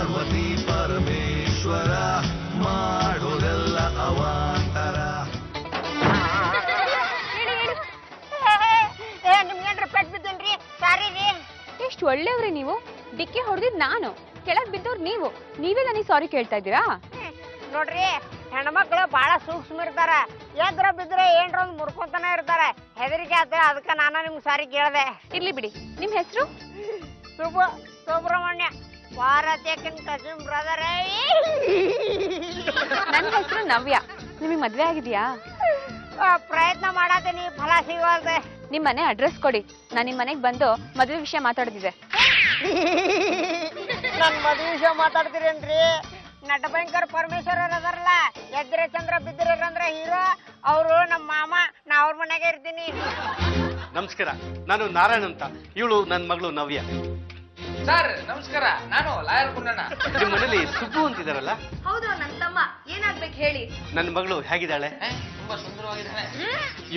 ಪಾರ್ವತಿ ಪರಮೇಶ್ವರ ಮಾಡೋದೆಲ್ಲ ಅವಾಂತರ. ನಿಮ್ಗೇನ್ರಿ ಪೆಟ್ ಬಿದ್ದೇನ್ರಿ? ಸಾರಿ ರೀ. ಎಷ್ಟು ಒಳ್ಳೆಯವ್ರಿ ನೀವು. ಡಿಕ್ಕಿ ಹೊಡೆದಿದ್ ನಾನು, ಕೆಳಗ್ ಬಿದ್ದವ್ರು ನೀವು. ನೀವೇ ನನಗೆ ಸಾರಿ ಕೇಳ್ತಾ ಇದ್ದೀರಾ? ನೋಡ್ರಿ, ಹೆಣ್ಮಕ್ಳು ಬಹಳ ಸೂಕ್ಷ್ಮ ಇರ್ತಾರ. ಎದ್ರ ಬಿದ್ರೆ ಏನ್ರೊಂದು ಮುರ್ಕೊಂತಾನೆ ಇರ್ತಾರೆ. ಹೆದರಿಕೆ ಆತ, ಅದಕ್ಕೆ ನಾನು ನಿಮ್ಗೆ ಸಾರಿ ಕೇಳ್ದೆ. ಇರ್ಲಿ ಬಿಡಿ. ನಿಮ್ ಹೆಸರು? ಸುಬ್ರಹ್ಮಣ್ಯ. ಭಾರತೀಯನ್ ಕಸಿನ್ ಬ್ರದರ್. ನನ್ನ ಹೆಸರು ನವ್ಯ. ನಿಮಗೆ ಮದ್ವೆ ಆಗಿದ್ಯಾ? ಪ್ರಯತ್ನ ಮಾಡಾತೀನಿ, ಫಲ ಸಿಗಲ್ದೆ. ನಿಮ್ ಮನೆ ಅಡ್ರೆಸ್ ಕೊಡಿ, ನಾನು ನಿಮ್ ಮನೆಗೆ ಬಂದು ಮದ್ವೆ ವಿಷಯ ಮಾತಾಡ್ತಿದ್ದೆ. ನನ್ ಮದ್ವೆ ವಿಷಯ ಮಾತಾಡ್ತೀರೇನ್ರಿ? ನಟ ಭಯಂಕರ್ ಪರಮೇಶ್ವರ ಅದಾರಲ್ಲ, ಎದ್ರೆ ಚಂದ್ರ ಬಿದ್ದಿರಂದ್ರ ಹೀರೋ, ಅವರು ನಮ್ಮ ಮಾಮ. ನಾ ಅವ್ರ ಮನೆಗೆ ಇರ್ತೀನಿ. ನಮಸ್ಕಾರ, ನಾನು ನಾರಾಯಣ್ ಅಂತ. ಇವಳು ನನ್ನ ಮಗಳು ನವ್ಯ. ಸರ್ ನಮಸ್ಕಾರ, ನಾನು ಲಾಯರ್ ಗುಂಡಣ್ಣ. ನಿಮ್ಮ ಮನೇಲಿ ಸುಬ್ಬು ಅಂತಿದಾರಲ್ಲ? ಹೌದು, ನನ್ನ ತಮ್ಮ. ಏನಾಗ್ಬೇಕು ಹೇಳಿ? ನನ್ನ ಮಗಳು ಹೇಗಿದ್ದಾಳೆ? ತುಂಬಾ ಸುಂದರವಾಗಿದ್ದಾನೆ.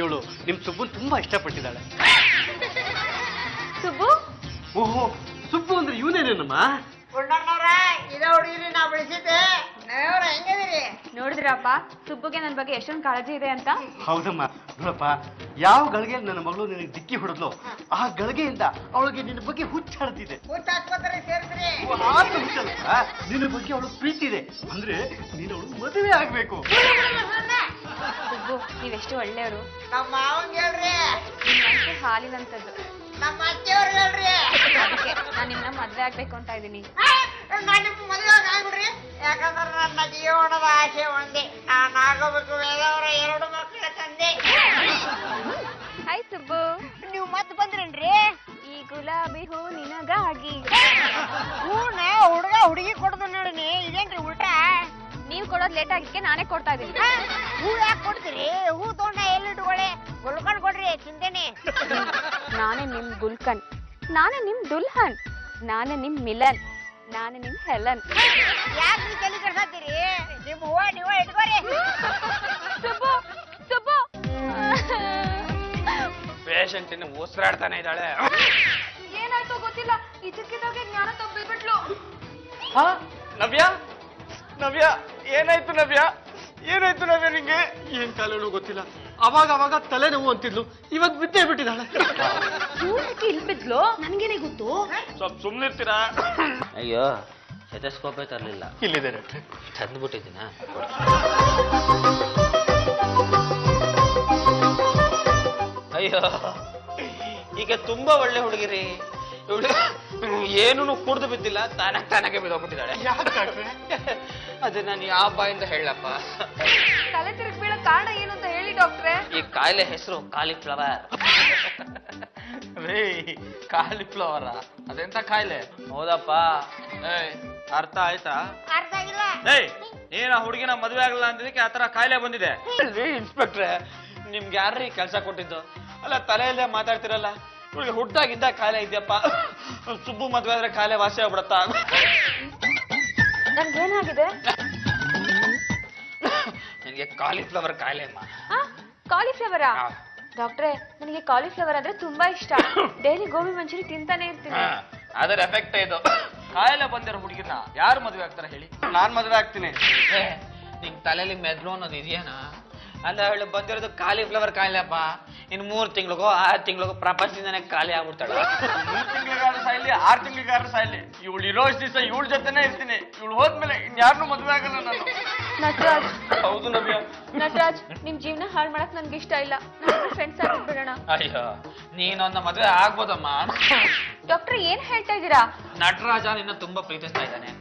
ಇವಳು ನಿಮ್ ಸುಬ್ಬನ್ ತುಂಬಾ ಇಷ್ಟಪಟ್ಟಿದ್ದಾಳೆ. ಸುಬ್ಬು? ಓಹೋ, ಸುಬ್ಬು ಅಂದ್ರೆ ಇವನೇನೇನಮ್ಮ? ಗುಂಡಣ್ಣವ್ರ, ಇದೇ ಹುಡುಗಿರಿ ನಾ ಬೆಳೆಸಿದ್ದೆ. ನಾವ್ರ ಹೆಂಗಿದಿರಿ? ನೋಡಿದ್ರಪ್ಪ, ಸುಬ್ಬುಗೆ ನನ್ನ ಬಗ್ಗೆ ಎಷ್ಟೊಂದು ಕಾಳಜಿ ಇದೆ ಅಂತ. ಹೌದಮ್ಮ. ನೋಡಪ್ಪ, ಯಾವ ಗಳಿಗೆ ನನ್ನ ಮಗಳು ನಿನಗೆ ದಿಕ್ಕಿ ಹೊಡೆದ್ಲು, ಆ ಗಳಿಗೆಯಿಂದ ಅವಳಿಗೆ ನಿನ್ನ ಬಗ್ಗೆ ಹುಚ್ಚಾಡ್ತಿದೆ. ಹುಚ್ಚ ಆಸ್ಪತ್ರೆಗೆ ಸೇರಿಸ್ರಿ. ನಿನ್ನ ಬಗ್ಗೆ ಅವಳು ಪ್ರೀತಿ ಇದೆ. ಅಂದ್ರೆ ನೀನು ಅವಳು ಮದುವೆ ಆಗ್ಬೇಕು. ಸುಬ್ಬು, ನೀವೆಷ್ಟು ಒಳ್ಳೆಯವರು. ನಮ್ಮ ಮಾವನ್ ಹೇಳ್ರಿ. ನಿಮ್ಮ ಮನಸ್ಸು ಹಾಲಿನಂತದ್ದು. ನಮ್ಮ ಅಜ್ಜಿಯವ್ರು ಹೇಳ್ರಿ. ಅದಕ್ಕೆ ನಾನು ನಿಮ್ಮನ್ನ ಮದ್ವೆ ಆಗ್ಬೇಕು ಅಂತ ಇದ್ದೀನಿ. ನಾನು ನಿಮ್ಮ ಮದುವೆ ಆಗ್ಬಿಡ್ರಿ. ಯಾಕಂದ್ರೆ ನನ್ನ ಜೀವನದ ಆಸೆ ಒಂದೇ, ನಾನು ಆಗೋಬೇಕು ವೇದವರ 2 ಮಕ್ಕಳ ತಂದೆ. ಹಾಯ್ ಸುಬ್ಬು. ನೀವು ಮತ್ತೆ ಬಂದ್ರೇನ್ರಿ? ಈ ಗುಲಾಬಿ ಹೂ ನಿನಗಾಗಿ. ಹೂನ ಹುಡುಗ ಹುಡುಗಿ ಕೊಡ್ದು ನೋಡಿನಿ, ಇದೇನ್ರಿ ಉಲ್ಟಾ? ನೀವು ಕೊಡೋದು ಲೇಟ್ ಆಗಿಕ್ಕೆ ನಾನೇ ಕೊಡ್ತಾ ಇದ್ದೀನಿ. ಹೂ ಯಾಕೆ ಕೊಡ್ತೀರಿ? ಹೂ ತೊಗೊಂಡ ಎಲ್ಲಿ ಇಟ್ಕೊಳ್ಳಿ, ಗುಲ್ಕಂಡ್ ಕೊಡ್ರಿ, ತಿಂತೇನೆ. ನಾನೇ ನಿಮ್ ಗುಲ್ಕನ್, ನಾನೇ ನಿಮ್ ದುಲ್ಹನ್, ನಾನೇ ನಿಮ್ ಮಿಲನ್, ನಾನೇ ನಿಮ್ ಹೆಲನ್. ಯಾಕೆ ನೀವು ತಲೆ ಕೆಡ್ಸಾತೀರಿ? ನಿಮ್ಮ ಹೂವ ನೀವ ಇಟ್ಕೋರಿ. ಸುಬ್ಬು, ಸುಬ್ಬು. ಪೇಷಂಟ್ ಇನ್ನು ಉಸಿರಾಡ್ತಾನೆ ಇದ್ದಾಳೆ. ಏನಾಯ್ತೋ ಗೊತ್ತಿಲ್ಲ, ಇದಕ್ಕಿದ್ದಾಗೆ ಜ್ಞಾನ ತಪ್ಪಿಬಿಟ್ಲು. ನವ್ಯ, ನವ್ಯ, ಏನಾಯ್ತು ನವ್ಯ? ಏನಾಯ್ತು ನವ್ಯ ನಿಂಗೆ? ಏನ್ ಕಾಲನೂ ಗೊತ್ತಿಲ್ಲ. ಅವಾಗ ಅವಾಗ ತಲೆನೋವು ಅಂತಿದ್ಲು, ಇವತ್ತು ಬಿದ್ದೇ ಬಿಟ್ಟಿದ್ದಾಳೆ. ಇಲ್ಲಿ ಬಿದ್ಲು, ನನ್ಗೇನೆ ಗೊತ್ತು. ಸ್ವಲ್ಪ ಸುಮ್ನಿರ್ತೀರಾ? ಅಯ್ಯೋ, ಸೆಟಸ್ಕೋಪೇ ತರಲಿಲ್ಲ. ಇಲ್ಲಿದೆ ಡಾಕ್ಟ್ರೆ, ತಂದ್ಬಿಟ್ಟಿದ್ದೀನ. ಅಯ್ಯೋ, ಈಗ ತುಂಬಾ ಒಳ್ಳೆ ಹುಡುಗಿರಿ ಇವಳು. ಏನೂ ಕುಡ್ದು ಬಿದ್ದಿಲ್ಲ, ತಾನಾಗೆ ಬಿದ್ದೋಗ್ಬಿಟ್ಟಿದ್ದಾಳೆ. ಯಾಕೆ ಡಾಕ್ಟ್ರೆ? ಅದು ನಾನು ಯಾವ ಬಾಯಿಂದ ಹೇಳಪ್ಪ. ತಲೆ ತಿರುಗಿ ಬೀಳೋ ಕಾರಣ ಏನು ಅಂತ ಹೇಳಿ ಡಾಕ್ಟ್ರೆ. ಈ ಕಾಯಿಲೆ ಹೆಸರು ಕಾಲಿಫ್ಲವರ್. ರೇ, ಕಾಲಿಫ್ಲವರ ಅದೆಂತ ಕಾಯಿಲೆ? ಹೌದಪ್ಪ. ಅರ್ಥ ಆಯ್ತಾ? ಅರ್ಥ ಆಗಿಲ್ಲ. ಏಯ್, ನೀನ್ ಆ ಹುಡುಗಿನ ಮದುವೆ ಆಗಲ್ಲ ಅಂದಿದ್ದಕ್ಕೆ ಆತರ ಕಾಯಿಲೆ ಬಂದಿದೆ. ಇನ್ಸ್ಪೆಕ್ಟ್ರೆ, ನಿಮ್ಗೆ ಯಾರ್ರೀ ಕೆಲಸ ಕೊಟ್ಟಿದ್ದು? ಅಲ್ಲ, ತಲೆಯಲ್ಲೇ ಮಾತಾಡ್ತಿರಲ್ಲ. ಇವಳಿಗೆ ಹುಟ್ಟಾಗಿದ್ದ ಕಾಯಿಲೆ ಇದೆಯಪ್ಪ. ಸುಬ್ಬು ಮದುವೆ ಆದ್ರೆ ಕಾಯಿಲೆ ವಾಸಿ ಆಗ್ಬಿಡತ್ತಾ? ನನ್ಗೇನಾಗಿದೆ? ನನಗೆ ಕಾಲಿಫ್ಲವರ್ ಕಾಯಿಲೆ ಅಮ್ಮ. ಕಾಲಿಫ್ಲವರಾ? ಡಾಕ್ಟ್ರೆ, ನನಗೆ ಕಾಲಿಫ್ಲವರ್ ಅಂದ್ರೆ ತುಂಬಾ ಇಷ್ಟ. ಡೈಲಿ ಗೋಬಿ ಮಂಚೂರಿ ತಿಂತಾನೆ ಇರ್ತೀನಿ. ಅದರ ಎಫೆಕ್ಟ್ ಇದು. ಕಾಯಿಲೆ ಬಂದಿರೋ ಹುಡುಗಿನ ಯಾರು ಮದುವೆ ಆಗ್ತಾರ ಹೇಳಿ? ನಾನ್ ಮದುವೆ ಆಗ್ತೀನಿ. ನಿಂಗೆ ತಲೆಯಲ್ಲಿ ಮೆದ್ಲು ಅನ್ನೋದು ಇದೆಯೇನಾ? ಅಲ್ಲ, ಹೇಳಿ ಬಂದಿರೋದು ಕಾಲಿಫ್ಲವರ್ ಕಾಯಿಲೆ ಅಪ್ಪ. ಇನ್ನು 3 ತಿಂಗಳಿಗೋ 6 ತಿಂಗಳಿಗೋ ಪ್ರಪಂಚದಿಂದನೇ ಖಾಲಿ ಆಗ್ಬಿಡ್ತಾಳೆ. 3 ತಿಂಗಳಿಗಾದ್ರೂ ಸಾಯ್ಲಿ, 6 ತಿಂಗಳಿಗಾದ್ರೂ ಸಾಯ್ಲಿ, ಇವಳು ಇರೋಷ್ಟು ದಿವಸ ಇವಳ ಜೊತೆನೇ ಇರ್ತೀನಿ. ಇವಳು ಹೋದ್ಮೇಲೆ ಇನ್ಯಾರನ್ನೂ ಮದುವೆ ಆಗಲ್ಲ ನಾನು. ನಟರಾಜ್. ಹೌದು ನವ್ಯ. ನಟರಾಜ್, ನಿಮ್ ಜೀವನ ಹಾಳು ಮಾಡಕ್ ನನ್ಗೆ ಇಷ್ಟ ಇಲ್ಲ. ನಮ್ಮ ಫ್ರೆಂಡ್ಸ್ ಆಗ್ಬಿಡೋಣ. ಅಯ್ಯೋ, ನೀನೊಂದು ಮದುವೆ ಆಗ್ಬೋದಮ್ಮ. ಡಾಕ್ಟರ್, ಏನ್ ಹೇಳ್ತಾ ಇದ್ದೀರಾ? ನಟರಾಜ ನಿನ್ನ ತುಂಬಾ ಪ್ರೀತಿಸ್ತಾ ಇದ್ದಾನೆ.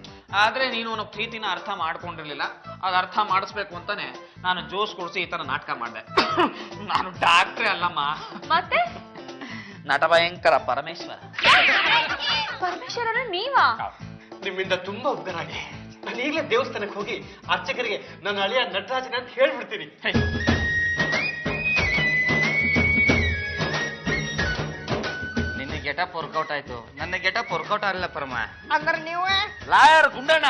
ಆದ್ರೆ ನೀನು ಅವನ ಪ್ರೀತಿನ ಅರ್ಥ ಮಾಡ್ಕೊಂಡಿರ್ಲಿಲ್ಲ. ಅದು ಅರ್ಥ ಮಾಡಿಸ್ಬೇಕು ಅಂತಾನೆ ನಾನು ಜ್ಯೂಸ್ ಕುಡಿಸಿ ಈ ತರ ನಾಟಕ ಮಾಡಿದೆ. ನಾನು ಡಾಕ್ಟ್ರೇ ಅಲ್ಲಮ್ಮ. ಮತ್ತೆ ನಟ ಭಯಂಕರ ಪರಮೇಶ್ವರ. ಪರಮೇಶ್ವರನ ನೀವಾ? ನಿಮ್ಮಿಂದ ತುಂಬಾ ಉಪಕಾರ ಆಗಿ ನಾನು ಈಗಲೇ ದೇವಸ್ಥಾನಕ್ಕೆ ಹೋಗಿ ಅರ್ಚಕರಿಗೆ ನನ್ನ ಅಳಿಯ ನಟರಾಜನ ಅಂತ ಹೇಳ್ಬಿಡ್ತೀನಿ. ನಿನ್ನ ಗೆಟಪ್ ವರ್ಕೌಟ್ ಆಯ್ತು, ನನ್ನ ಗೆಟಪ್ ವರ್ಕೌಟ್ ಆಗಲಿಲ್ಲ ಪರಮ. ಅಂದ್ರೆ ನೀವು ಲಾಯರ್ ಗುಂಡಣ್ಣ.